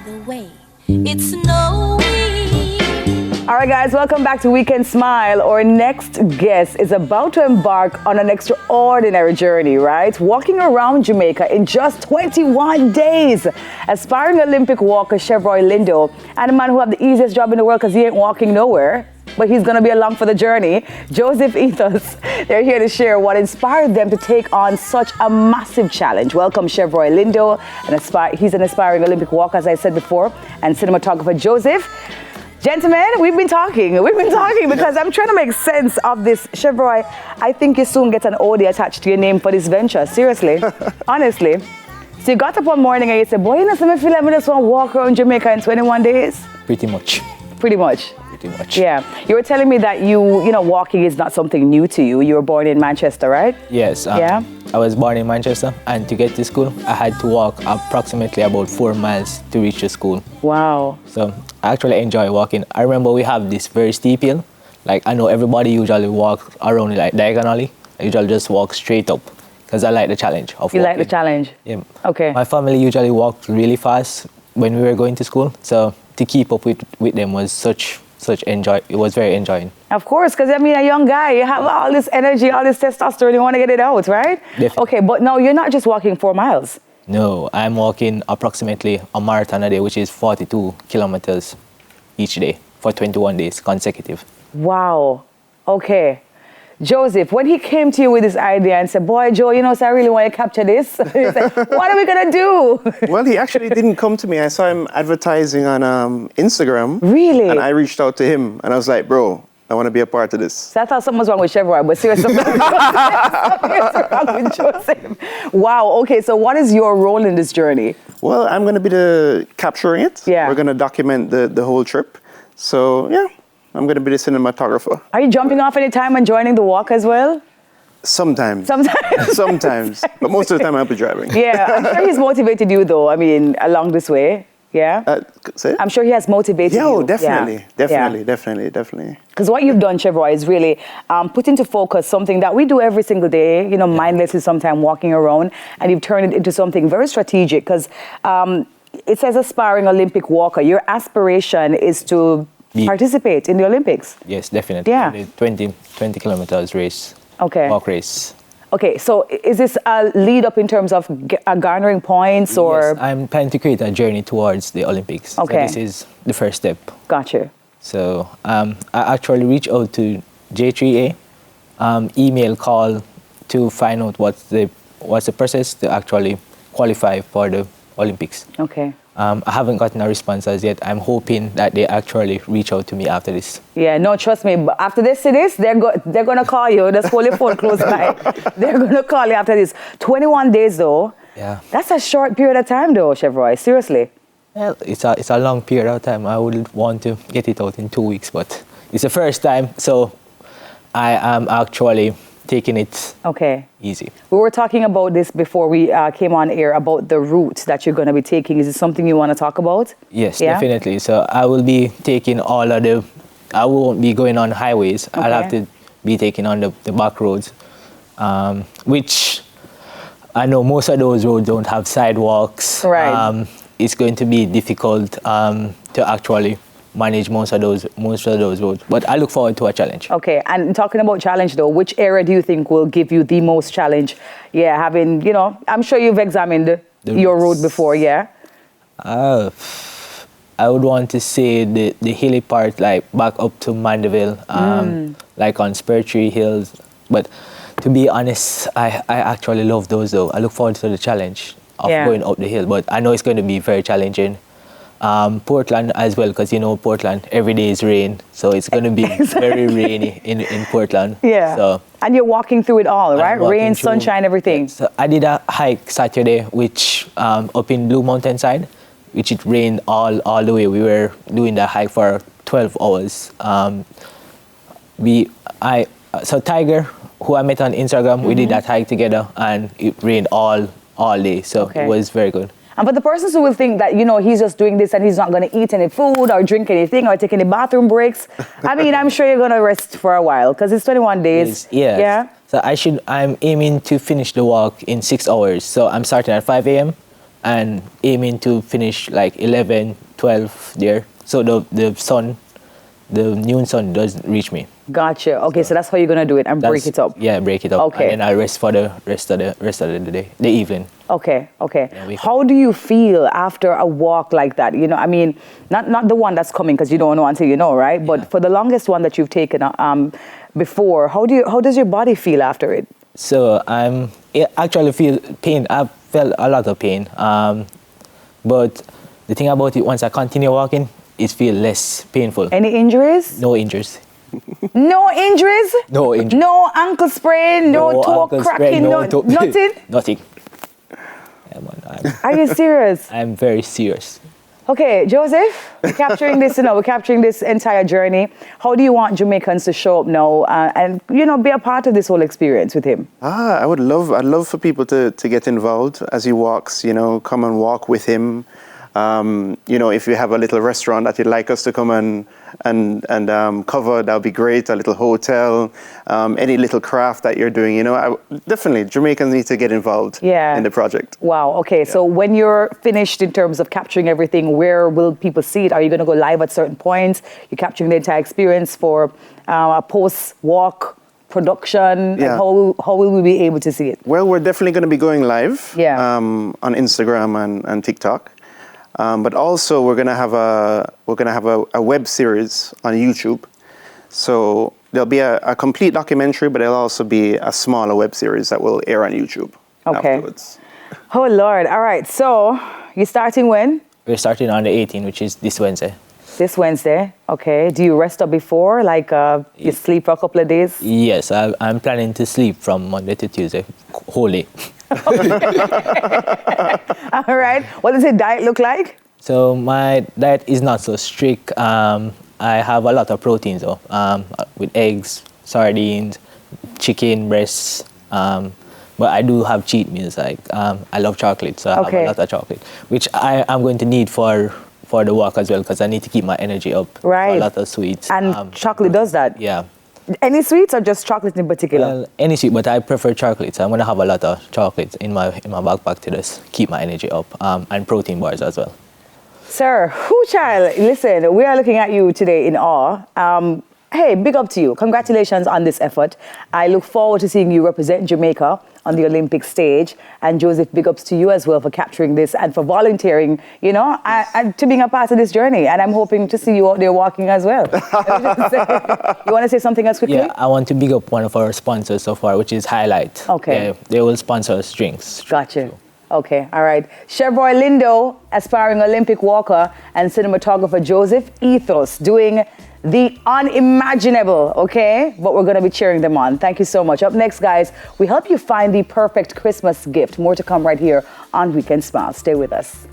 the way. It's snowy. All right, guys, welcome back to Weekend Smile. Our next guest is about to embark on an extraordinary journey, right? Walking around Jamaica in just 21 days. Aspiring Olympic walker Chevroy Lindo, and a man who have the easiest job in the world because he ain't walking nowhere, but he's going to be along for the journey, Joseph Ethos. They're here to share what inspired them to take on such a massive challenge. Welcome, Chevroy Lindo. He's an aspiring Olympic walker, as I said before, and cinematographer Joseph. Gentlemen, we've been talking because I'm trying to make sense of this. Chevroy, I think you soon get an OD attached to your name for this venture. Seriously, honestly. So you got up one morning and you said, boy, you know, I feel like I just want to walk around Jamaica in 21 days? Pretty much. Pretty much. Pretty much. Yeah. You were telling me that you know, walking is not something new to you. You were born in Manchester, right? Yes. Yeah. I was born in Manchester, and to get to school, I had to walk approximately about 4 miles to reach the school. Wow. So I actually enjoy walking. I remember we have this very steep hill. Like, I know everybody usually walk around it like diagonally. I usually just walk straight up because I like the challenge of walking. You like the challenge? Yeah. Okay. My family usually walked really fast when we were going to school. So to keep up with them was it was very enjoying. Of course, because I mean, a young guy, you have all this energy, all this testosterone, you want to get it out, right? Definitely. Okay, but no, you're not just walking 4 miles. No, I'm walking approximately a marathon a day, which is 42 kilometers each day for 21 days consecutive. Wow. Okay. Joseph, when he came to you with this idea and said, boy, Joe, you know, so I really want to capture this. He said, what are we going to do? Well, he actually didn't come to me. I saw him advertising on Instagram. Really? And I reached out to him and I was like, bro, I want to be a part of this. So I thought something was wrong with Chevroy, but seriously, something is wrong with Joseph. Wow. Okay, so what is your role in this journey? Well, I'm going to be capturing it. Yeah. We're going to document the whole trip. So, yeah, I'm going to be the cinematographer. Are you jumping off any time and joining the walk as well? Sometimes. Sometimes. Sometimes. But most of the time I'll be driving. Yeah, I'm sure he's motivated you though, I mean, along this way. Yeah? Say? I'm sure he has motivated you. Definitely. Yeah. Definitely. Because what you've done, Chevroy, is really put into focus something that we do every single day, you know, mindlessly sometimes walking around, and you've turned it into something very strategic because it says aspiring Olympic walker. Your aspiration is to participate in the Olympics. Yes, definitely. Yeah. The 20 kilometers race. Okay. Walk race. Okay, so is this a lead up in terms of garnering points or? Yes, I'm planning to create a journey towards the Olympics. Okay. So this is the first step. Gotcha. So I actually reached out to J3A, email, call to find out what's the process to actually qualify for the Olympics. Okay. I haven't gotten a response as yet. I'm hoping that they actually reach out to me after this. Yeah, no, trust me. But after this, they're going to call you. Just hold your phone close by. They're going to call you after this. 21 days, though. Yeah. That's a short period of time, though, Chevroy. Seriously. Well, it's a long period of time. I would want to get it out in 2 weeks, but it's the first time, so I am actually taking it easy. We were talking about this before we came on air about the route that you're going to be taking. Is it something you want to talk about? Yes, definitely. So I will be taking I won't be going on highways. Okay. I'll have to be taking on the back roads, which I know most of those roads don't have sidewalks. Right. It's going to be difficult to actually manage most of those roads, but I look forward to a challenge. Okay, and talking about challenge though, which area do you think will give you the most challenge? Yeah, having, you know, I'm sure you've examined your route before, yeah? I would want to say the hilly part, like back up to Mandeville, like on Spur Tree Hills. But to be honest, I actually love those though. I look forward to the challenge of going up the hill, but I know it's going to be very challenging. Portland as well, because you know Portland, every day is rain, so it's going to be very rainy in Portland. Yeah. So, and you're walking through it all, right? Rain, sunshine, everything. Yeah. So I did a hike Saturday, which up in Blue Mountain side, which it rained all the way. We were doing the hike for 12 hours. So Tiger, who I met on Instagram, we did that hike together, and it rained all day, so it was very good. And for the persons who will think that, you know, he's just doing this and he's not going to eat any food or drink anything or take any bathroom breaks, I mean, I'm sure you're going to rest for a while because it's 21 days. Yes. Yeah. So I'm aiming to finish the walk in 6 hours. So I'm starting at 5 a.m. and aiming to finish like 11, 12 there. So the noon sun doesn't reach me. Gotcha. Okay, so that's how you're gonna do it and break it up. Yeah, break it up. Okay. And then I'll rest for the rest of the day, the evening. Okay. Yeah, How do you feel after a walk like that? You know, I mean, not the one that's coming because you don't know until you know, right? But for the longest one that you've taken before, how does your body feel after it? So I actually feel pain. I've felt a lot of pain. But the thing about it, once I continue walking, it feels less painful. Any injuries? No injuries. No injuries? No injuries. No ankle sprain? No toe ankle cracking? sprain, Nothing? Nothing. Yeah, man, Are you serious? I'm very serious. Okay, Joseph, we're capturing this entire journey. How do you want Jamaicans to show up now and be a part of this whole experience with him? I'd love for people to get involved as he walks, come and walk with him. If you have a little restaurant that you'd like us to come and cover, that would be great. A little hotel, any little craft that you're doing, definitely Jamaicans need to get involved in the project. Wow. Okay. Yeah. So when you're finished in terms of capturing everything, where will people see it? Are you going to go live at certain points? You're capturing the entire experience for a post-walk production? Yeah. How will we be able to see it? Well, we're definitely going to be going live on Instagram and TikTok. But also we're gonna have a web series on YouTube. So there'll be a complete documentary, but there'll also be a smaller web series that will air on YouTube afterwards. Oh Lord! All right. So you're starting when? We're starting on the 18th, which is this Wednesday. This Wednesday. Okay. Do you rest up before? Like you sleep for a couple of days? Yes, I'm planning to sleep from Monday to Tuesday, whole day. All right. What does your diet look like? So my diet is not so strict. I have a lot of proteins though, with eggs, sardines, chicken breasts. But I do have cheat meals. Like I love chocolate, so I have a lot of chocolate, which I'm going to need for the walk as well, because I need to keep my energy up. Right. So a lot of sweets. And chocolate does that. Yeah. Any sweets or just chocolate in particular? Well, any sweet, but I prefer chocolate. So I'm gonna have a lot of chocolates in my backpack to just keep my energy up, and protein bars as well. Sir, child, listen, we are looking at you today in awe. Hey, big up to you. Congratulations on this effort. I look forward to seeing you represent Jamaica on the Olympic stage. And Joseph, big ups to you as well for capturing this and for volunteering, and to being a part of this journey. And I'm hoping to see you out there walking as well. You want to say something else quickly? Yeah, I want to big up one of our sponsors so far, which is Highlight. Okay. Yeah, they will sponsor us drinks. Gotcha. Okay, all right. Chef Roy Lindo, aspiring Olympic walker, and cinematographer Joseph Ethos doing the unimaginable, okay? But we're going to be cheering them on. Thank you so much. Up next, guys, we help you find the perfect Christmas gift. More to come right here on Weekend Smile. Stay with us.